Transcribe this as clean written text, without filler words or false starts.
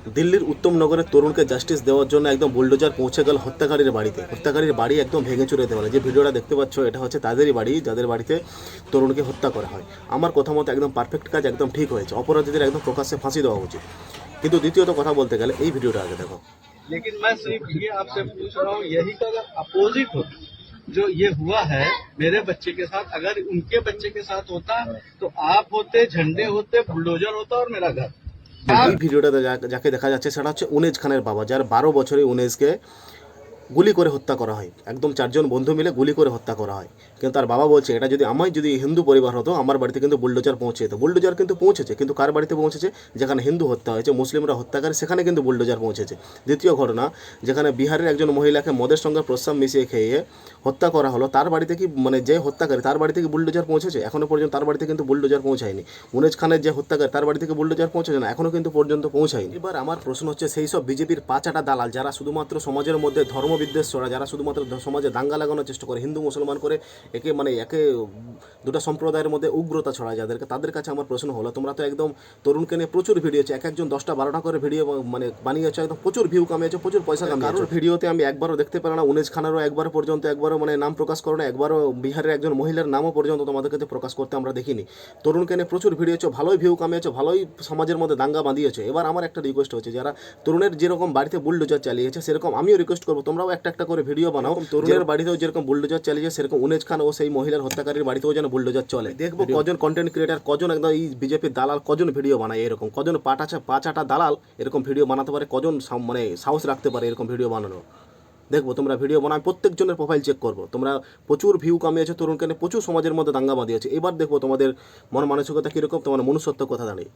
দিল্লির উত্তমনগরের তরুণকে জাস্টিস দেওয়ার জন্য একদম বুলডোজার পৌঁছে গেল হত্যাকারীর বাড়িতে। হত্যাকারীর বাড়ি একদম ভেঙে চুরে দেওয়া। যে ভিডিওটা দেখতে পাচ্ছ এটা হচ্ছে তাদেরই বাড়ি যাদের বাড়িতে তরুণকে হত্যা করা হয়। আমার কথা মতো একদম পারফেক্ট কাজ, একদম ঠিক হয়েছে। অপরাধীদের একদম প্রকাশ্যে ফাঁসি দেওয়া উচিত। কিন্তু দ্বিতীয়ত কথা বলতে গেলে এই ভিডিওটা আগে দেখো। लेकिन मैं सिर्फ ये आपसे पूछ रहा हूँ, यही का अगर अपोजिट होता जो ये हुआ है मेरे बच्चे के साथ, अगर उनके बच्चे के साथ होता तो आप होते, झंडे होते, बुलडोजर होता और मेरा घर। এই ভিডিওটাতে যাকে দেখা যাচ্ছে সেটা হচ্ছে উনেজ খানের বাবা, যার 12 বছরে উনেজকে গুলি করে হত্যা করা হয়। একদম 4 জন বন্ধু মিলে গুলি করে হত্যা করা হয়। কিন্তু তার বাবা বলছে এটা যদি হিন্দু পরিবার হতো আমার বাড়িতে কিন্তু বুলডোজার পৌঁছে যেত। বুলডোজার কিন্তু পৌঁছেছে, কিন্তু কার বাড়িতে পৌঁছেছে? যেখানে হিন্দু হত্যা হয়েছে, মুসলিমরা হত্যাকারী, সেখানে কিন্তু বুলডোজার পৌঁছেছে। দ্বিতীয় ঘটনা, যেখানে বিহারের একজন মহিলাকে মদের সঙ্গে প্রস্রাব মিশিয়ে খেয়ে হত্যা করা হলো, তার বাড়িতে কি যে হত্যাকারী তার বাড়িতে কি বুলডোজার পৌঁছেছে? এখনও পর্যন্ত তার বাড়িতে কিন্তু বুলডোজার পৌঁছায়নি। উনেজ খানের যে হত্যাকারী তার বাড়ি থেকে বুলডোজার পৌঁছেছে না, এখনও কিন্তু পর্যন্ত পৌঁছায়নি। এবার আমার প্রশ্ন হচ্ছে সেই সব বিজেপির পাঁচাটা দালাল যারা শুধুমাত্র সমাজের মধ্যে ধর্মবিদ্বেষ ছড়া, যারা শুধুমাত্র সমাজে দাঙ্গা লাগানোর চেষ্টা করে, হিন্দু মুসলমান করে একে দুটো সম্প্রদায়ের মধ্যে উগ্রতা ছড়ায় যাদেরকে, তাদের কাছে আমার প্রশ্ন হলো তোমরা তো একদম তরুণকে নিয়ে প্রচুর ভিডিও হচ্ছে, একজন 10টা 12টা করে ভিডিও বানিয়েছো, একদম প্রচুর ভিউ কামিয়েছো, প্রচুর পয়সা কামিয়েছো। ভিডিওতে আমি একবারও দেখতে পেলাম না উনেজ খানেরও একবারও নাম প্রকাশ করো না, একবারও বিহারের একজন মহিলার নামও পর্যন্ত তোমাদের কাছে প্রকাশ করতে আমরা দেখিনি। তরুণকে নিয়ে প্রচুর ভিডিও হচ্ছে, ভালোই ভিউ কামিয়েছো, ভালোই সমাজের মধ্যে দাঙ্গা বাঁধিয়েছো। এবার আমার একটা রিকোয়েস্ট হচ্ছে, যারা তরুণের যেরকম বাড়িতে বুলডোজার চালিয়েছে সেরকম আমিও রিকোয়েস্ট করবো তোমরাও একটা করে ভিডিও বানাও। তরুণের বাড়িতেও যেরকম বুলডোজার চালিয়েছে সেরকম উনেজ খান ও সেই মহিলার হত্যাকারীর বাড়িতেও যেন বুলডোজার চলে। দেখবো কজন কন্টেন্ট ক্রিয়েটার, কজন একদম এই বিজেপির দালাল কজন ভিডিও বানায় এরকম, কজন পাঁচাটা দালাল এরকম ভিডিও বানাতে পারে, কজন সাহস রাখতে পারে এরকম ভিডিও বানানো। দেখবো তোমরা ভিডিও বানায়, প্রত্যেকজনের প্রোফাইল চেক করবো। তোমরা প্রচুর ভিউ কামিয়েছো, তরুণকে প্রচুর সমাজের মধ্যে দাঙ্গা বাঁধিয়েছে। এবার দেখবো তোমাদের মন মানসিকতা কীরকম, তোমার মনুষ্যত্ব কথা দাঁড়িয়ে।